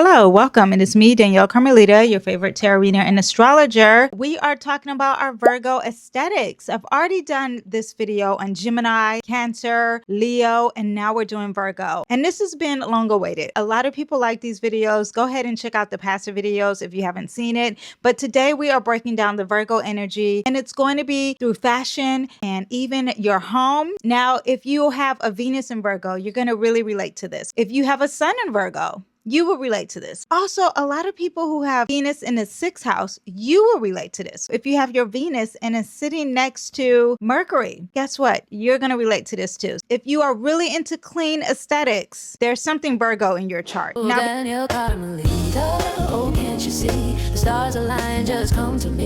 Hello, welcome. It is me, Danyell Carmelita, your favorite tarot reader and astrologer. We are talking about our Virgo aesthetics. I've already done this video on Gemini, Cancer, Leo, and now we're doing Virgo. And this has been long awaited. A lot of people like these videos. Go ahead and check out the past videos if you haven't seen it. But today we are breaking down the Virgo energy, and it's going to be through fashion and even your home. Now, if you have a Venus in Virgo, you're going to really relate to this. If you have a Sun in Virgo, you will relate to this. Also, a lot of people who have Venus in the 6th house, you will relate to this. If you have your Venus and it's sitting next to Mercury, guess what? You're going to relate to this too. If you are really into clean aesthetics, there's something Virgo in your chart. Oh, now, Danyell, Carmelita, oh, can't you see? The stars align, just come to me.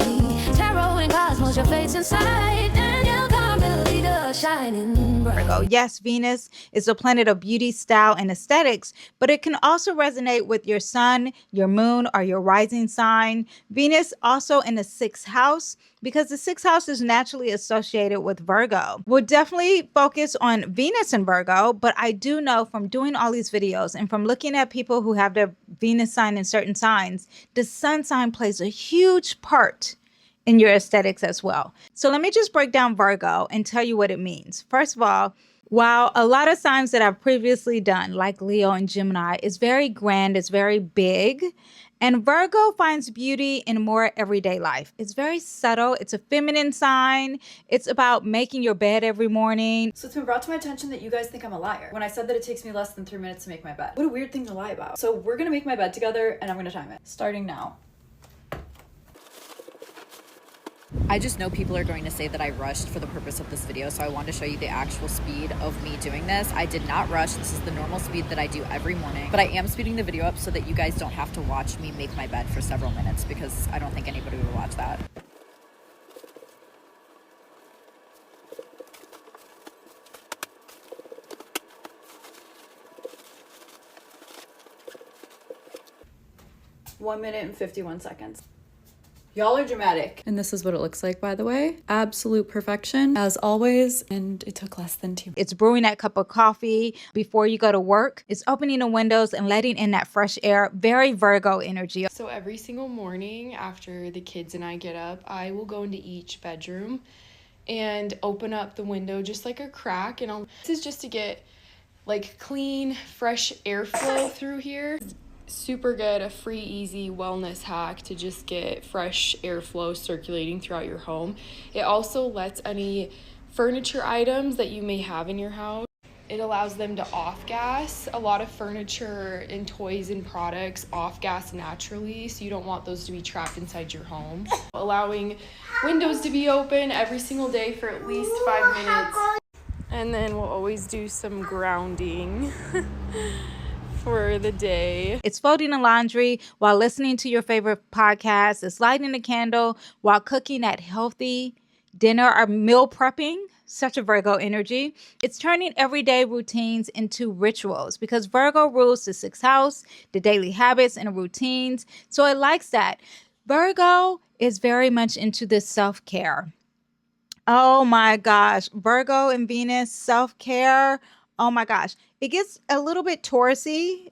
Tarot and cosmos, your face inside. Danyell, Carmelita, shining bright. Virgo. Yes, Venus is a planet of beauty, style, and aesthetics, but it can also resonate with your sun, your moon, or your rising sign. Venus also in the 6th house, because the 6th house is naturally associated with Virgo. We'll definitely focus on Venus in Virgo, but I do know from doing all these videos and from looking at people who have their Venus sign in certain signs, the sun sign plays a huge part in your aesthetics as well. So let me just break down Virgo and tell you what it means. First of all, while a lot of signs that I've previously done, like Leo and Gemini, is very grand, it's very big, and Virgo finds beauty in more everyday life. It's very subtle. It's a feminine sign. It's about making your bed every morning. So it's been brought to my attention that you guys think I'm a liar when I said that it takes me less than 3 minutes to make my bed. What a weird thing to lie about. So we're gonna make my bed together and I'm gonna time it. Starting now. I just know people are going to say that I rushed for the purpose of this video, so I wanted to show you the actual speed of me doing this. I did not rush. This is the normal speed that I do every morning, but I am speeding the video up so that you guys don't have to watch me make my bed for several minutes, because I don't think anybody would watch that. One minute and 51 seconds. Y'all are dramatic. And this is what it looks like, by the way. Absolute perfection, as always. And it took less than 2 minutes. It's brewing that cup of coffee before you go to work. It's opening the windows and letting in that fresh air. Very Virgo energy. So every single morning after the kids and I get up, I will go into each bedroom and open up the window just like a crack. And this is just to get like clean, fresh airflow through here. Super good, a free, easy wellness hack to just get fresh airflow circulating throughout your home. It also lets any furniture items that you may have in your house, it allows them to off-gas. A lot of furniture and toys and products off-gas naturally, so you don't want those to be trapped inside your home. Allowing windows to be open every single day for at least 5 minutes. And then we'll always do some grounding. For the day. It's folding the laundry while listening to your favorite podcast. It's lighting a candle while cooking that healthy dinner or meal prepping. Such a Virgo energy. It's turning everyday routines into rituals because Virgo rules the 6th house, the daily habits and routines. So it likes that. Virgo is very much into this self-care. Oh my gosh. Virgo and Venus, self-care. Oh my gosh. It gets a little bit Taurusy.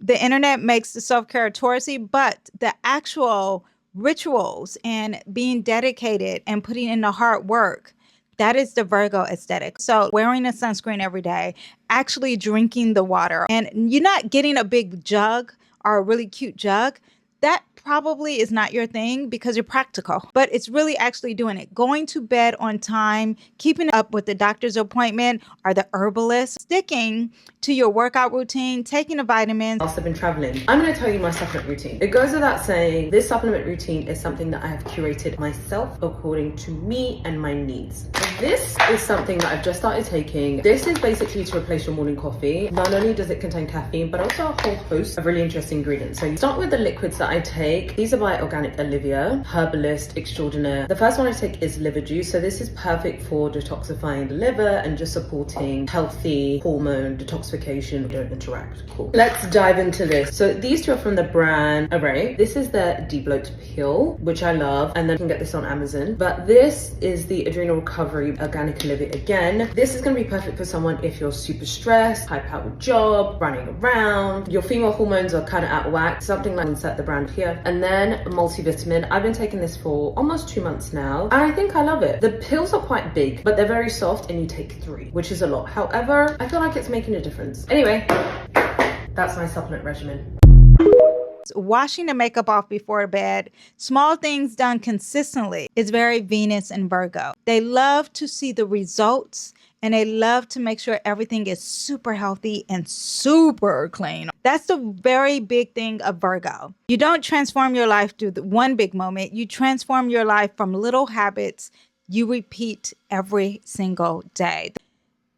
The internet makes the self-care Taurusy, but the actual rituals and being dedicated and putting in the hard work, that is the Virgo aesthetic. So wearing a sunscreen every day, actually drinking the water, and you're not getting a big jug or a really cute jug. That probably is not your thing because you're practical, but it's really actually doing it. Going to bed on time, keeping up with the doctor's appointment or the herbalist, sticking to your workout routine, taking the vitamins. Whilst I've been traveling, I'm going to tell you my supplement routine. It goes without saying, this supplement routine is something that I have curated myself according to me and my needs. This is something that I've just started taking. This is basically to replace your morning coffee. Not only does it contain caffeine, but also a whole host of really interesting ingredients. So you start with the liquids that I take. These are by Organic Olivia, Herbalist Extraordinaire. The first one I take is liver juice. So this is perfect for detoxifying the liver and just supporting healthy hormone detoxification. Don't interact. Cool. Let's dive into this. So these two are from the brand Array. This is the Debloat Peel, which I love, and then you can get this on Amazon. But this is the Adrenal Recovery very organic and live it again. This is going to be perfect for someone if you're super stressed, high-powered job, running around, your female hormones are kind of out of whack, something like Set the brand here. And then multivitamin. I've been taking this for almost 2 months now, and I think I love it. The pills are quite big, but they're very soft, and you take 3, which is a lot. However, I feel like it's making a difference. Anyway, that's my supplement regimen. Washing the makeup off before bed, small things done consistently, is very Venus and Virgo. They love to see the results, and they love to make sure everything is super healthy and super clean. That's the very big thing of Virgo. You don't transform your life through one big moment. You transform your life from little habits you repeat every single day.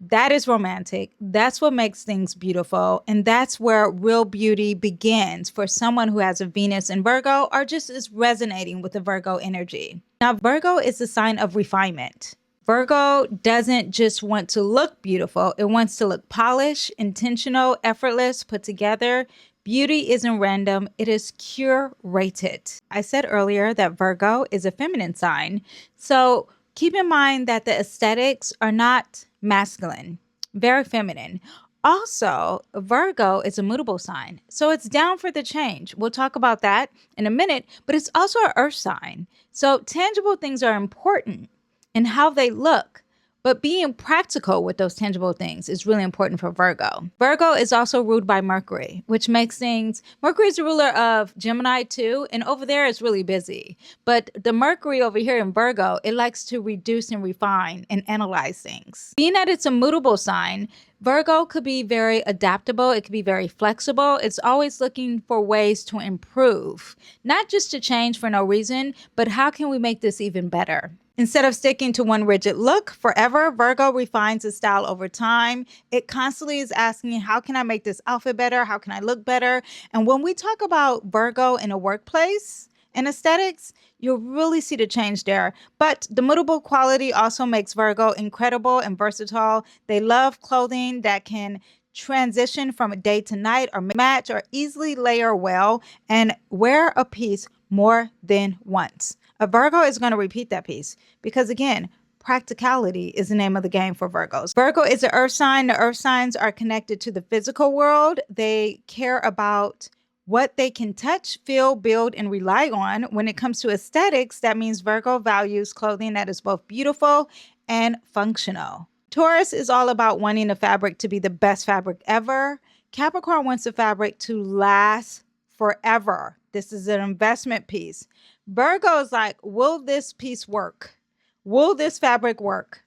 That is romantic. That's what makes things beautiful. And that's where real beauty begins for someone who has a Venus in Virgo or just is resonating with the Virgo energy. Now, Virgo is the sign of refinement. Virgo doesn't just want to look beautiful. It wants to look polished, intentional, effortless, put together. Beauty isn't random. It is curated. I said earlier that Virgo is a feminine sign. So keep in mind that the aesthetics are not masculine, very feminine. Also, Virgo is a mutable sign, so it's down for the change. We'll talk about that in a minute, but it's also an earth sign. So tangible things are important in how they look, but being practical with those tangible things is really important for Virgo. Virgo is also ruled by Mercury, which makes things, Mercury is the ruler of Gemini too, and over there it's really busy. But the Mercury over here in Virgo, it likes to reduce and refine and analyze things. Being that it's a mutable sign, Virgo could be very adaptable. It could be very flexible. It's always looking for ways to improve, not just to change for no reason, but how can we make this even better? Instead of sticking to one rigid look forever, Virgo refines its style over time. It constantly is asking, how can I make this outfit better? How can I look better? And when we talk about Virgo in a workplace and aesthetics, you'll really see the change there. But the mutable quality also makes Virgo incredible and versatile. They love clothing that can transition from a day to night or match or easily layer well and wear a piece more than once. A Virgo is going to repeat that piece because, again, practicality is the name of the game for Virgos. Virgo is an earth sign. The earth signs are connected to the physical world. They care about what they can touch, feel, build, and rely on. When it comes to aesthetics, that means Virgo values clothing that is both beautiful and functional. Taurus is all about wanting the fabric to be the best fabric ever. Capricorn wants the fabric to last forever. This is an investment piece. Virgo is like, will this piece work? Will this fabric work?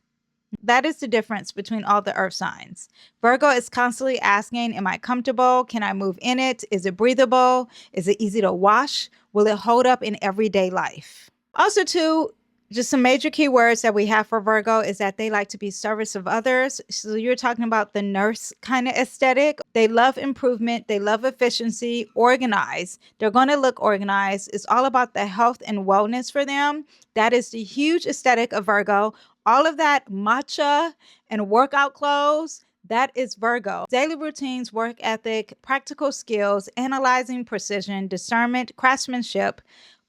That is the difference between all the earth signs. Virgo is constantly asking, am I comfortable? Can I move in it? Is it breathable? Is it easy to wash? Will it hold up in everyday life? Also, too, just some major keywords that we have for Virgo is that they like to be service of others. So you're talking about the nurse kind of aesthetic. They love improvement. They love efficiency, organized. They're going to look organized. It's all about the health and wellness for them. That is the huge aesthetic of Virgo. All of that matcha and workout clothes, that is Virgo. Daily routines, work ethic, practical skills, analyzing precision, discernment, craftsmanship,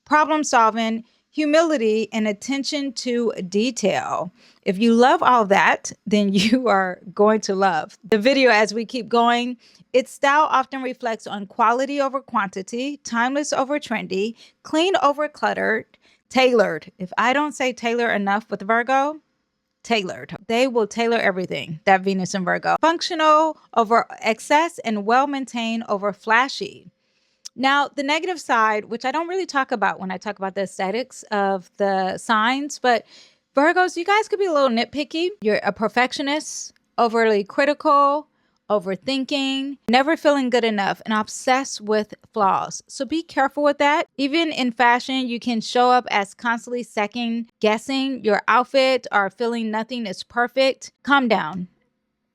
problem solving, humility, and attention to detail. If you love all that, then you are going to love the video as we keep going. Its style often reflects on quality over quantity, timeless over trendy, clean over cluttered, tailored. If I don't say tailor enough with Virgo, tailored. They will tailor everything, that Venus and Virgo. Functional over excess and well-maintained over flashy. Now, the negative side, which I don't really talk about when I talk about the aesthetics of the signs, but Virgos, you guys could be a little nitpicky. You're a perfectionist, overly critical, overthinking, never feeling good enough, and obsessed with flaws. So be careful with that. Even in fashion, you can show up as constantly second guessing your outfit or feeling nothing is perfect. Calm down.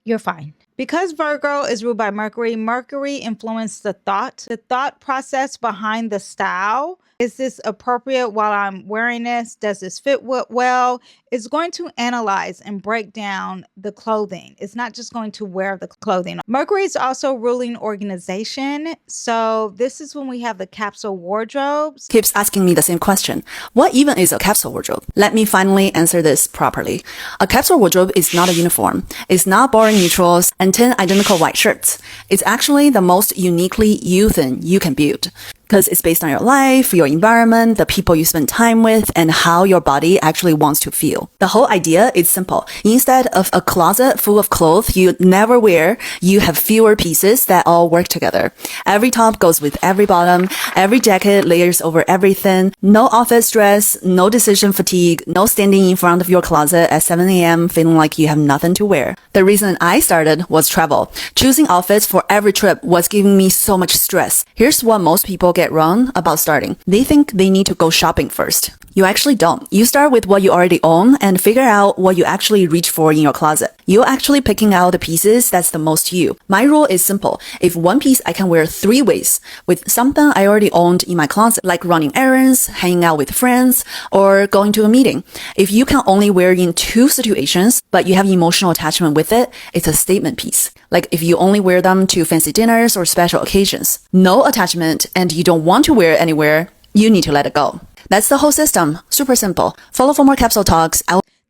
You're fine. Because Virgo is ruled by Mercury, Mercury influenced the thought process behind the style. Is this appropriate while I'm wearing this? Does this fit well? It's going to analyze and break down the clothing. It's not just going to wear the clothing. Mercury is also ruling organization. So this is when we have the capsule wardrobes. Keeps asking me the same question. What even is a capsule wardrobe? Let me finally answer this properly. A capsule wardrobe is not a uniform. It's not boring neutrals and 10 identical white shirts. It's actually the most uniquely you thing you can build. Because it's based on your life, your environment, the people you spend time with, and how your body actually wants to feel. The whole idea is simple. Instead of a closet full of clothes you never wear, you have fewer pieces that all work together. Every top goes with every bottom, every jacket layers over everything, no office stress, no decision fatigue, no standing in front of your closet at 7 a.m. feeling like you have nothing to wear. The reason I started was travel. Choosing outfits for every trip was giving me so much stress. Here's what most people get wrong about starting. They think they need to go shopping first. You actually don't. You start with what you already own and figure out what you actually reach for in your closet. You're actually picking out the pieces that's the most you. My rule is simple. If one piece I can wear 3 ways with something I already owned in my closet, like running errands, hanging out with friends, or going to a meeting. If you can only wear in 2 situations, but you have emotional attachment with it, it's a statement piece. Like if you only wear them to fancy dinners or special occasions. No attachment and you don't want to wear it anywhere, you need to let it go. That's the whole system. Super simple. Follow for more capsule talks.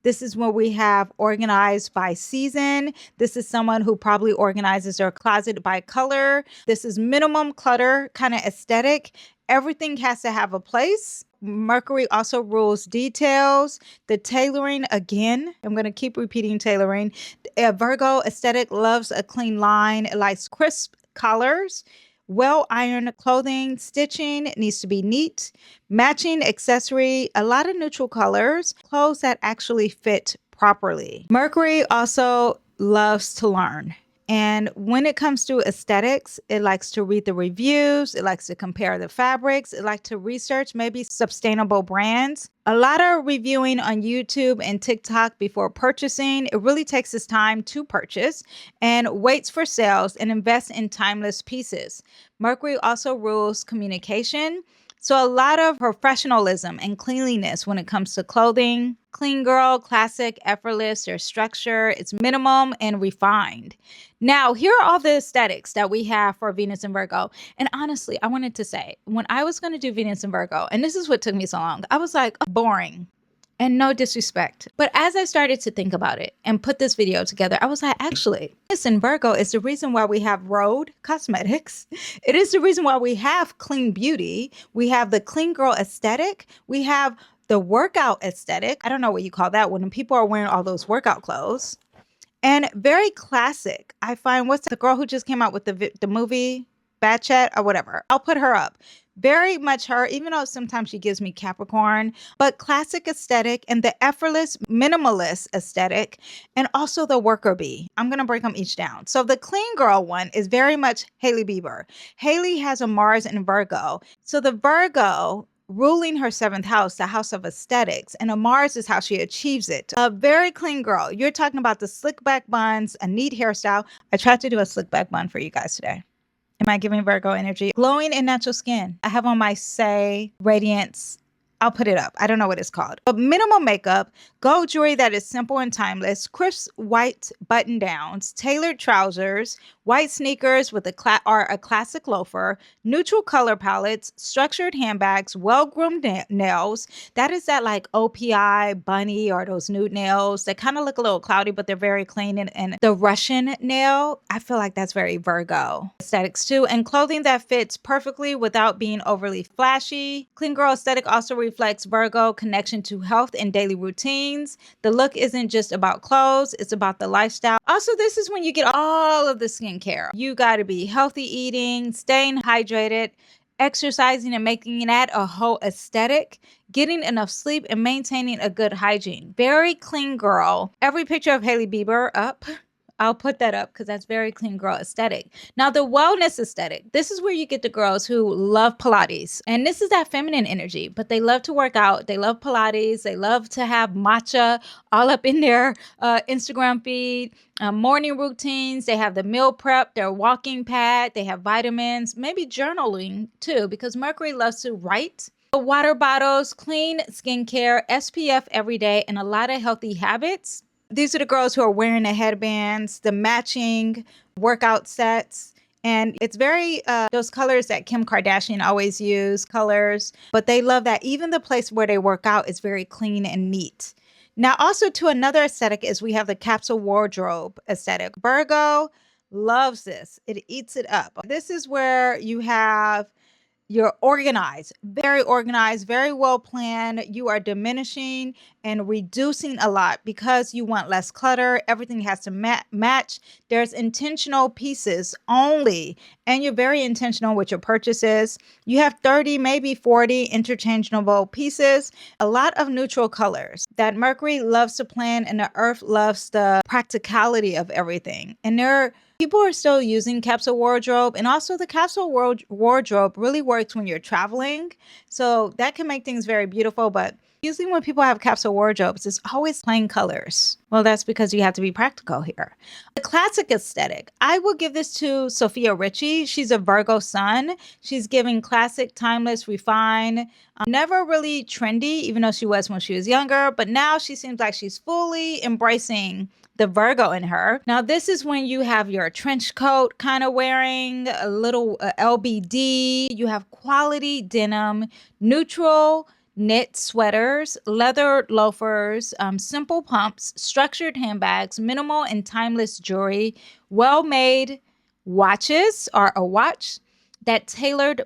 This is where we have organized by season. This is someone who probably organizes their closet by color. This is minimum clutter, kind of aesthetic. Everything has to have a place. Mercury also rules details. The tailoring, again, I'm going to keep repeating tailoring. Virgo aesthetic loves a clean line. It likes crisp colors. Well-ironed clothing, stitching needs to be neat, matching accessory, a lot of neutral colors, clothes that actually fit properly. Mercury also loves to learn. And when it comes to aesthetics, it likes to read the reviews. It likes to compare the fabrics. It likes to research maybe sustainable brands. A lot of reviewing on YouTube and TikTok before purchasing. It really takes its time to purchase and waits for sales and invests in timeless pieces. Mercury also rules communication. So a lot of professionalism and cleanliness when it comes to clothing. Clean girl, classic, effortless, their structure, it's minimum and refined. Now, here are all the aesthetics that we have for Venus and Virgo. And honestly, I wanted to say, when I was going to do Venus and Virgo, and this is what took me so long, I was like, boring. And no disrespect. But as I started to think about it and put this video together, I was like, actually, Venus and Virgo is the reason why we have Rhode Cosmetics. It is the reason why we have clean beauty. We have the clean girl aesthetic. We have the workout aesthetic. I don't know what you call that when people are wearing all those workout clothes. And very classic. I find, what's the girl who just came out with the movie Bad Chat or whatever? I'll put her up. Very much her, even though sometimes she gives me Capricorn, but classic aesthetic and the effortless minimalist aesthetic, and also the worker bee. I'm going to break them each down. So the clean girl one is very much Hailey Bieber. Hailey has a Mars in Virgo. So the Virgo ruling her 7th house, the house of aesthetics, and a Mars is how she achieves it. A very clean girl. You're talking about the slick back buns, a neat hairstyle. I tried to do a slick back bun for you guys today. Am I giving Virgo energy? Glowing and natural skin. I have on my Say Radiance. I'll put it up. I don't know what it's called. But minimal makeup, gold jewelry that is simple and timeless, crisp white button downs, tailored trousers, white sneakers with a classic loafer, neutral color palettes, structured handbags, well-groomed nails. That is that like OPI bunny or those nude nails. They kind of look a little cloudy, but they're very clean. And the Russian nail, I feel like that's very Virgo aesthetics too. And clothing that fits perfectly without being overly flashy. Clean girl aesthetic also reflects Virgo connection to health and daily routines. The look isn't just about clothes, it's about the lifestyle. Also, this is when you get all of the skincare. You got to be healthy eating, staying hydrated, exercising and making that a whole aesthetic, getting enough sleep and maintaining a good hygiene. Very clean girl. Every picture of Hailey Bieber up I'll put that up because that's very clean girl aesthetic. Now, the wellness aesthetic, this is where you get the girls who love Pilates. And this is that feminine energy, but they love to work out. They love Pilates. They love to have matcha all up in their Instagram feed. Morning routines. They have the meal prep, their walking pad. They have vitamins, maybe journaling too, because Mercury loves to write. Water bottles, clean skincare, SPF every day, and a lot of healthy habits. These are the girls who are wearing the headbands, the matching workout sets. And it's very, those colors that Kim Kardashian always use, colors. But they love that even the place where they work out is very clean and neat. Now, also to another aesthetic is we have the capsule wardrobe aesthetic. Virgo loves this. It eats it up. This is where you have you're organized, very well planned. You are diminishing and reducing a lot because you want less clutter. Everything has to match. There's intentional pieces only, and you're very intentional with your purchases. You have 30, maybe 40 interchangeable pieces, a lot of neutral colors. That Mercury loves to plan and the Earth loves the practicality of everything. And people are still using capsule wardrobe, and also the capsule wardrobe really works when you're traveling. So that can make things very beautiful, but usually when people have capsule wardrobes, it's always plain colors. Well, that's because you have to be practical here. The classic aesthetic. I will give this to Sophia Richie. She's a Virgo sun. She's giving classic, timeless, refined, never really trendy, even though she was when she was younger, but now she seems like she's fully embracing the Virgo in her. Now, this is when you have your trench coat kind of wearing, a little LBD. You have quality denim, neutral knit sweaters, leather loafers, simple pumps, structured handbags, minimal and timeless jewelry, well-made watches or a watch, that tailored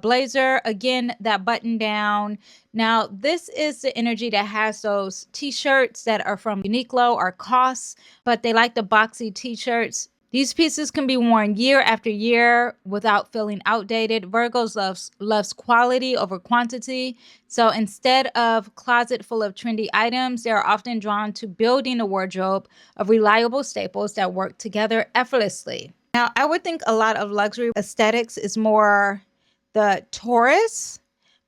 blazer, again, that button down. Now, this is the energy that has those t-shirts that are from Uniqlo or COS, but they like the boxy t-shirts. These pieces can be worn year after year without feeling outdated. Virgos loves quality over quantity. So instead of closet full of trendy items, they're often drawn to building a wardrobe of reliable staples that work together effortlessly. Now, I would think a lot of luxury aesthetics is more the Taurus,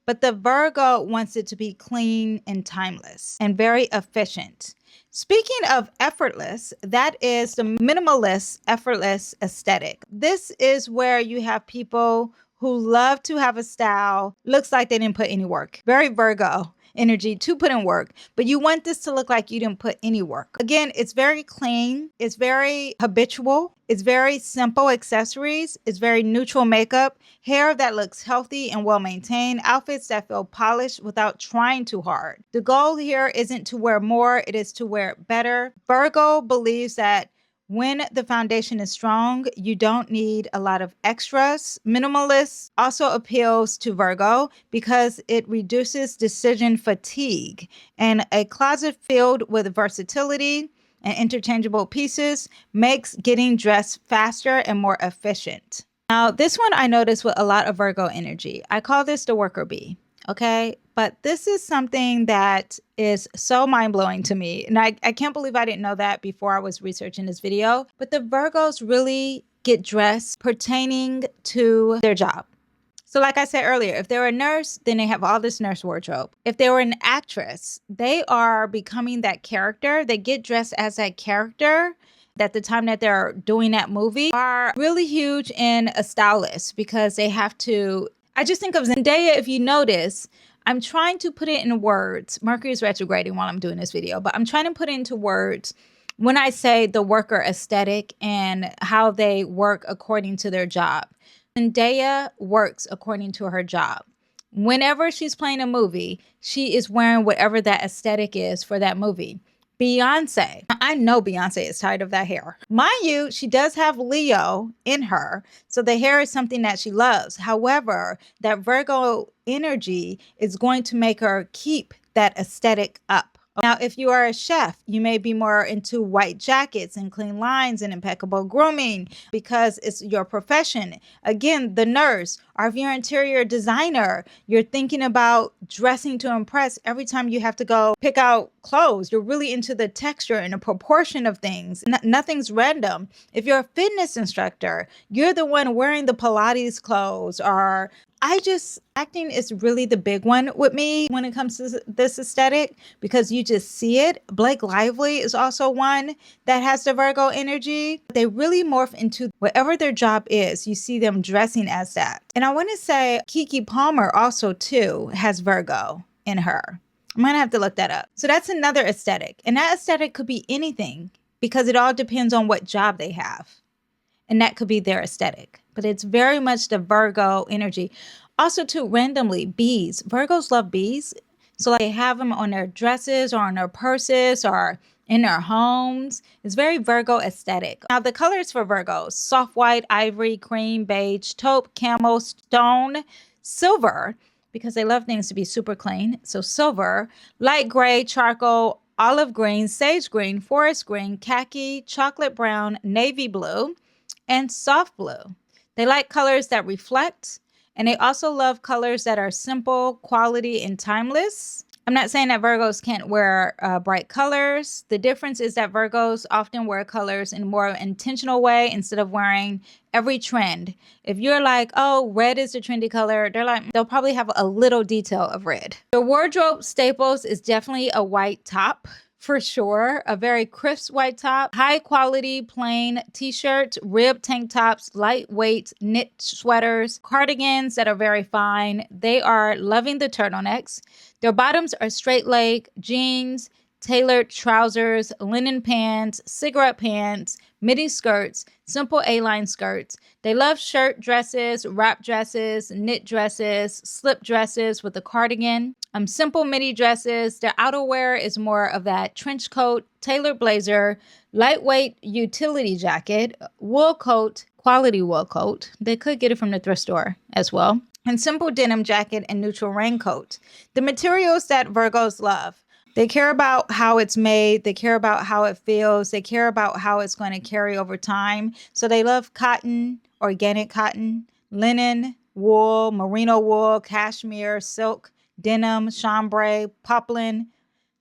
but the Virgo wants it to be clean and timeless and very efficient. Speaking of effortless, that is the minimalist, effortless aesthetic. This is where you have people who love to have a style, looks like they didn't put any work. Very Virgo energy to put in work, but you want this to look like you didn't put any work. Again, it's very clean, it's very habitual, it's very simple accessories, it's very neutral makeup, hair that looks healthy and well maintained, outfits that feel polished without trying too hard. The goal here isn't to wear more, it is to wear better. Virgo believes that when the foundation is strong, you don't need a lot of extras. Minimalist also appeals to Virgo because it reduces decision fatigue. And a closet filled with versatility and interchangeable pieces makes getting dressed faster and more efficient. Now, this one I noticed with a lot of Virgo energy. I call this the worker bee. Okay, but this is something that is so mind-blowing to me. And I can't believe I didn't know that before I was researching this video. But the Virgos really get dressed pertaining to their job. So like I said earlier, if they're a nurse, then they have all this nurse wardrobe. If they were an actress, they are becoming that character. They get dressed as that character at the time that they're doing that movie, are really huge in a stylist because they have to. I just think of Zendaya, if you notice, I'm trying to put it in words. Mercury is retrograding while I'm doing this video, but I'm trying to put it into words when I say the worker aesthetic and how they work according to their job. Zendaya works according to her job. Whenever she's playing a movie, she is wearing whatever that aesthetic is for that movie. Beyonce. I know Beyonce is tired of that hair. Mind you, she does have Leo in her, so the hair is something that she loves. However, that Virgo energy is going to make her keep that aesthetic up. Now, if you are a chef, you may be more into white jackets and clean lines and impeccable grooming because it's your profession. Again, the nurse, or if you're an interior designer, you're thinking about dressing to impress every time you have to go pick out clothes. You're really into the texture and the proportion of things. Nothing's random. If you're a fitness instructor, you're the one wearing the Pilates clothes, or acting is really the big one with me when it comes to this aesthetic because you just see it. Blake Lively is also one that has the Virgo energy. They really morph into whatever their job is. You see them dressing as that. And I want to say Keke Palmer also too has Virgo in her. I'm going to have to look that up. So that's another aesthetic. And that aesthetic could be anything because it all depends on what job they have. And that could be their aesthetic. But it's very much the Virgo energy. Also, too, randomly, bees. Virgos love bees. So like they have them on their dresses or on their purses or in their homes. It's very Virgo aesthetic. Now, the colors for Virgos: soft white, ivory, cream, beige, taupe, camel, stone, silver, because they love things to be super clean. So silver, light gray, charcoal, olive green, sage green, forest green, khaki, chocolate brown, navy blue, and soft blue. They like colors that reflect, and they also love colors that are simple, quality, and timeless. I'm not saying that Virgos can't wear bright colors. The difference is that Virgos often wear colors in a more intentional way instead of wearing every trend. If you're like, oh, red is the trendy color, they'll probably have a little detail of red. The wardrobe staples is definitely a white top. For sure, a very crisp white top, high quality plain t-shirts, rib tank tops, lightweight knit sweaters, cardigans that are very fine. They are loving the turtlenecks. Their bottoms are straight leg, jeans, tailored trousers, linen pants, cigarette pants, midi skirts, simple A-line skirts. They love shirt dresses, wrap dresses, knit dresses, slip dresses with a cardigan. Simple midi dresses. Their outerwear is more of that trench coat, tailored blazer, lightweight utility jacket, wool coat, quality wool coat. They could get it from the thrift store as well. And simple denim jacket and neutral raincoat. The materials that Virgos love. They care about how it's made. They care about how it feels. They care about how it's going to carry over time. So they love cotton, organic cotton, linen, wool, merino wool, cashmere, silk, denim, chambray, poplin,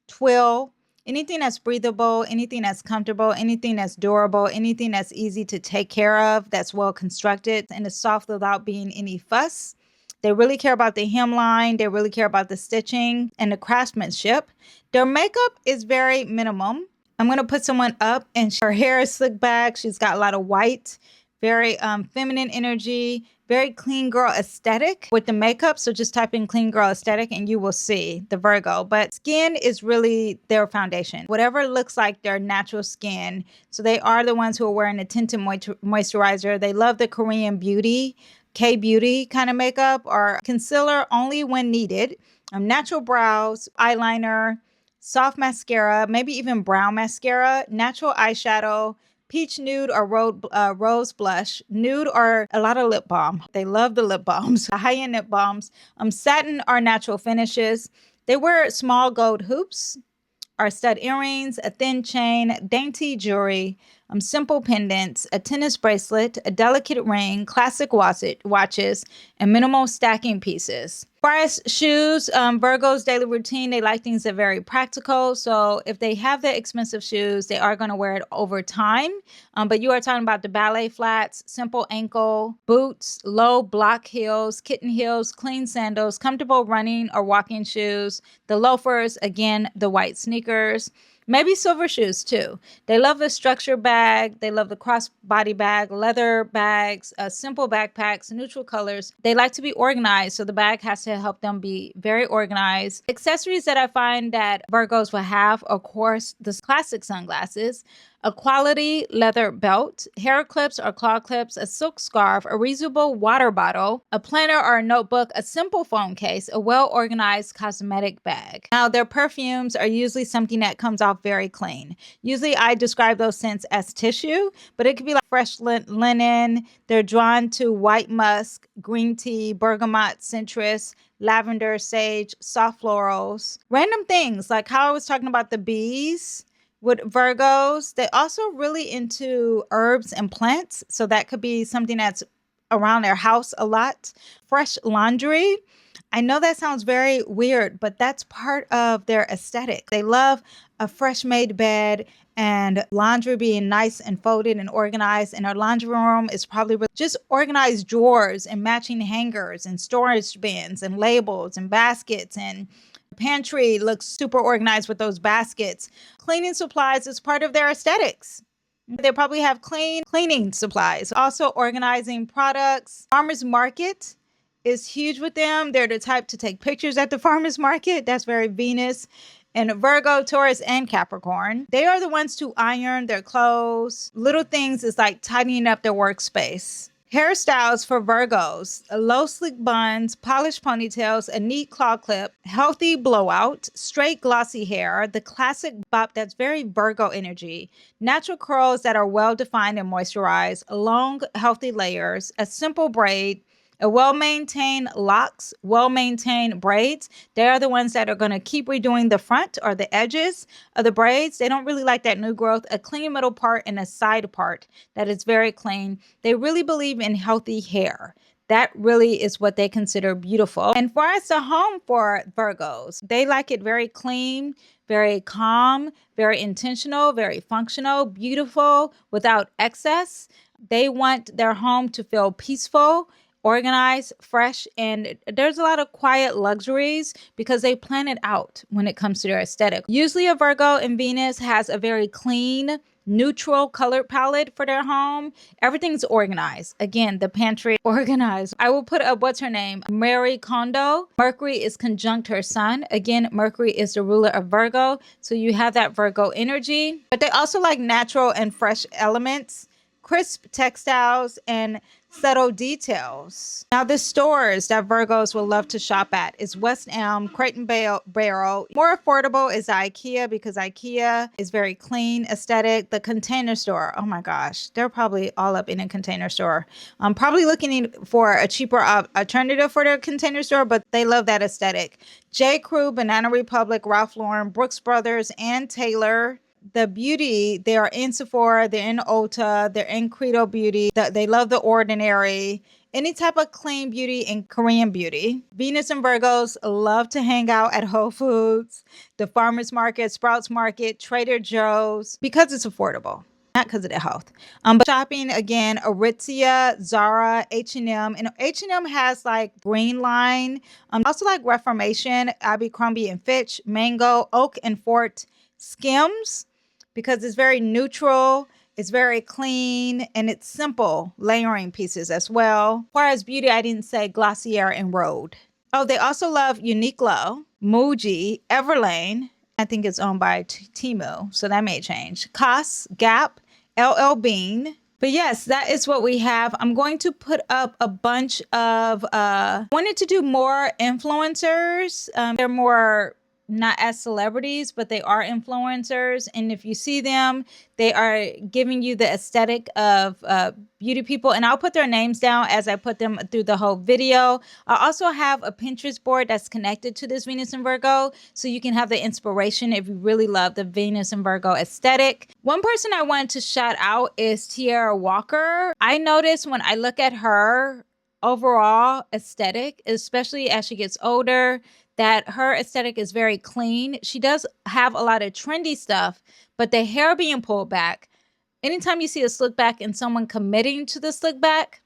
twill, anything that's breathable, anything that's comfortable, anything that's durable, anything that's easy to take care of, that's well constructed and is soft without being any fuss. They really care about the hemline. They really care about the stitching and the craftsmanship. Their makeup is very minimum. I'm going to put someone up and her hair is slicked back. She's got a lot of white, very feminine energy, very clean girl aesthetic with the makeup. So just type in clean girl aesthetic and you will see the Virgo. But skin is really their foundation. Whatever looks like their natural skin. So they are the ones who are wearing a tinted moisturizer. They love the Korean beauty, K-beauty kind of makeup, or concealer only when needed. Natural brows, eyeliner, soft mascara, maybe even brown mascara, natural eyeshadow, peach nude or rose blush, nude or a lot of lip balm. They love the lip balms, high-end lip balms. Satin or natural finishes. They wear small gold hoops or stud earrings, a thin chain, dainty jewelry, simple pendants, a tennis bracelet, a delicate ring, classic watches, and minimal stacking pieces. As far as shoes, Virgo's daily routine, they like things that are very practical. So if they have the expensive shoes, they are going to wear it over time. But you are talking about the ballet flats, simple ankle, boots, low block heels, kitten heels, clean sandals, comfortable running or walking shoes, the loafers, again, the white sneakers. Maybe silver shoes too. They love the structure bag. They love the crossbody bag, leather bags, simple backpacks, neutral colors. They like to be organized. So the bag has to help them be very organized. Accessories that I find that Virgos will have, of course, the classic sunglasses. a quality leather belt, hair clips or claw clips, a silk scarf, a reusable water bottle, a planner or a notebook, a simple phone case, a well-organized cosmetic bag. Now, their perfumes are usually something that comes off very clean. Usually, I describe those scents as tissue, but it could be like fresh linen. They're drawn to white musk, green tea, bergamot, citrus, lavender, sage, soft florals, random things like how I was talking about the bees with Virgos. They also really into herbs and plants. So that could be something that's around their house a lot. Fresh laundry. I know that sounds very weird, but that's part of their aesthetic. They love a fresh made bed and laundry being nice and folded and organized. And our laundry room is probably just organized drawers and matching hangers and storage bins and labels and baskets, and pantry looks super organized with those baskets. Cleaning supplies is part of their aesthetics. They probably have cleaning supplies. Also organizing products. Farmers market is huge with them. They're the type to take pictures at the farmers market. That's very Venus. And Virgo, Taurus, and Capricorn. They are the ones to iron their clothes. Little things is like tidying up their workspace. Hairstyles for Virgos: low slick buns, polished ponytails, a neat claw clip, healthy blowout, straight glossy hair, the classic bop that's very Virgo energy, natural curls that are well defined and moisturized, long healthy layers, a simple braid, a well-maintained locks, well-maintained braids. They are the ones that are going to keep redoing the front or the edges of the braids. They don't really like that new growth. A clean middle part and a side part that is very clean. They really believe in healthy hair. That really is what they consider beautiful. And for us, a home for Virgos, they like it very clean, very calm, very intentional, very functional, beautiful, without excess. They want their home to feel peaceful, organized, fresh, and there's a lot of quiet luxuries because they plan it out when it comes to their aesthetic. Usually a Virgo in Venus has a very clean, neutral color palette for their home. Everything's organized. Again, the pantry organized. I will put up, what's her name? Marie Kondo. Mercury is conjunct her sun. Again, Mercury is the ruler of Virgo. So you have that Virgo energy, but they also like natural and fresh elements, crisp textiles, and subtle details. Now, the stores that Virgos will love to shop at is West Elm, Crate and Barrel. More affordable is IKEA because IKEA is very clean, aesthetic. The Container Store, oh my gosh, they're probably all up in a Container Store. I'm probably looking for a cheaper alternative for their Container Store, but they love that aesthetic. J. Crew, Banana Republic, Ralph Lauren, Brooks Brothers, and Taylor. The beauty, they are in Sephora, they're in Ulta, they're in Credo Beauty. They love The Ordinary, any type of clean beauty and Korean beauty. Venus and Virgos love to hang out at Whole Foods, the Farmers Market, Sprouts Market, Trader Joe's, because it's affordable, not because of the health. But shopping, again, Aritzia, Zara, H&M. And H&M has like Green Line, also like Reformation, Abercrombie and Fitch, Mango, Oak and Fort, Skims, because it's very neutral, it's very clean, and it's simple layering pieces as well. As far as beauty, I didn't say Glossier and Rhode. Oh, they also love Uniqlo, Muji, Everlane. I think it's owned by Temu, so that may change. COS, Gap, LL Bean. But yes, that is what we have. I'm going to put up a bunch of, wanted to do more influencers. They're more not as celebrities, but they are influencers. And if you see them, they are giving you the aesthetic of beauty people. And I'll put their names down as I put them through the whole video. I also have a Pinterest board that's connected to this Venus and Virgo, so you can have the inspiration if you really love the Venus and Virgo aesthetic. One person I wanted to shout out is Tiara Walker. I noticed when I look at her overall aesthetic, especially as she gets older, that her aesthetic is very clean. She does have a lot of trendy stuff, but the hair being pulled back, anytime you see a slick back and someone committing to the slick back,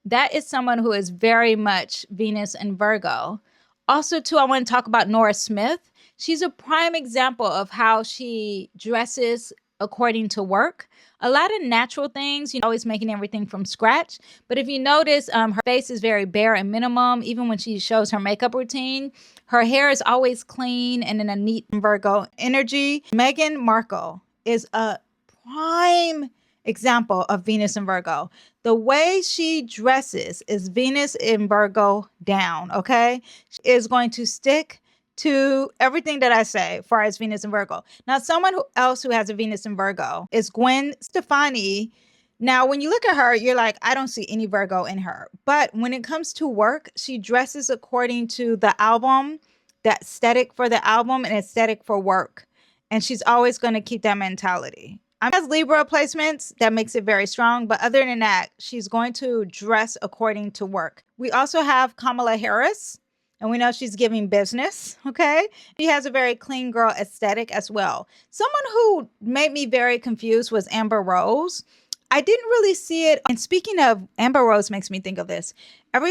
that is someone who is very much Venus and Virgo. Also, too, I want to talk about Nora Smith. She's a prime example of how she dresses according to work. A lot of natural things, always making everything from scratch. But if you notice, her face is very bare and minimum. Even when she shows her makeup routine, her hair is always clean and in a neat Virgo energy. Meghan Markle is a prime example of Venus in Virgo. The way she dresses is Venus in Virgo down, okay? She is going to stick to everything that I say as far as Venus in Virgo. Now, someone else who has a Venus in Virgo is Gwen Stefani. Now, when you look at her, you're like, I don't see any Virgo in her. But when it comes to work, she dresses according to the album, the aesthetic for the album and aesthetic for work. And she's always going to keep that mentality. Has Libra placements that makes it very strong, but other than that, she's going to dress according to work. We also have Kamala Harris, and we know she's giving business, okay? She has a very clean girl aesthetic as well. Someone who made me very confused was Amber Rose. I didn't really see it. And speaking of, Amber Rose makes me think of this.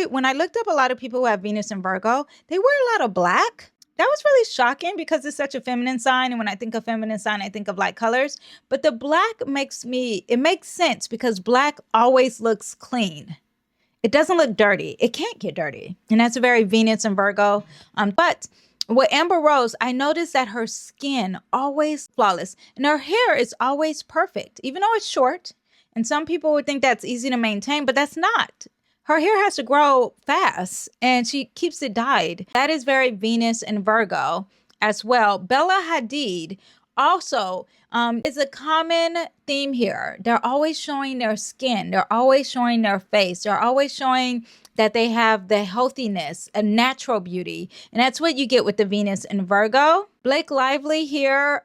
When I looked up a lot of people who have Venus and Virgo, they wear a lot of black. That was really shocking because it's such a feminine sign. And when I think of feminine sign, I think of light colors. But the black it makes sense because black always looks clean. It doesn't look dirty. It can't get dirty. And that's a very Venus and Virgo. But with Amber Rose, I noticed that her skin always flawless and her hair is always perfect, even though it's short. And some people would think that's easy to maintain, but that's not. Her hair has to grow fast and she keeps it dyed. That is very Venus and Virgo as well. Bella Hadid also is a common theme here. They're always showing their skin. They're always showing their face. They're always showing that they have the healthiness, a natural beauty. And that's what you get with the Venus in Virgo. Blake Lively here,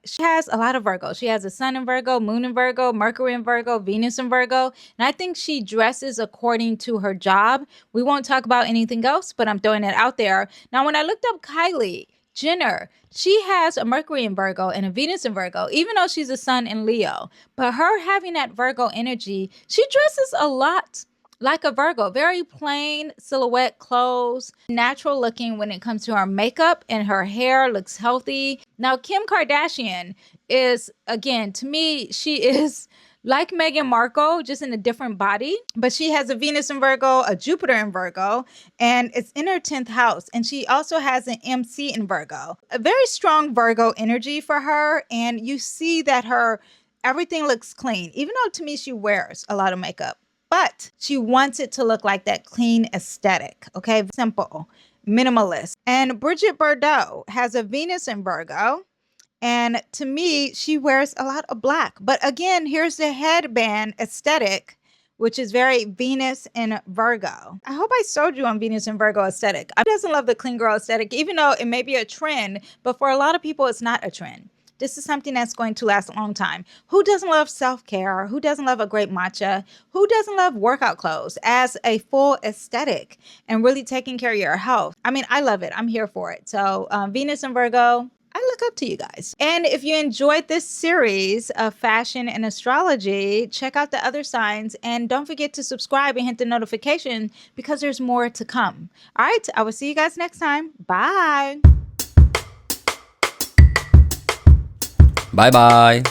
she has a lot of Virgo. She has a sun in Virgo, moon in Virgo, Mercury in Virgo, Venus in Virgo. And I think she dresses according to her job. We won't talk about anything else, but I'm throwing it out there. Now, when I looked up Kylie Jenner, she has a Mercury in Virgo and a Venus in Virgo, even though she's a sun in Leo. But her having that Virgo energy, she dresses a lot like a Virgo, very plain silhouette clothes, natural looking when it comes to her makeup, and her hair looks healthy. Now, Kim Kardashian is, again, to me, she is like Meghan Markle, just in a different body, but she has a Venus in Virgo, a Jupiter in Virgo, and it's in her 10th house. And she also has an MC in Virgo, a very strong Virgo energy for her. And you see that everything looks clean, even though to me, she wears a lot of makeup. But she wants it to look like that clean aesthetic, okay? Simple, minimalist. And Bridget Bardot has a Venus in Virgo. And to me, she wears a lot of black. But again, here's the headband aesthetic, which is very Venus in Virgo. I hope I sold you on Venus in Virgo aesthetic. I doesn't love the clean girl aesthetic, even though it may be a trend. But for a lot of people, it's not a trend. This is something that's going to last a long time. Who doesn't love self-care? Who doesn't love a great matcha? Who doesn't love workout clothes as a full aesthetic and really taking care of your health? I mean, I love it. I'm here for it. So Venus and Virgo, I look up to you guys. And if you enjoyed this series of fashion and astrology, check out the other signs. And don't forget to subscribe and hit the notification because there's more to come. All right, I will see you guys next time. Bye. Bye bye.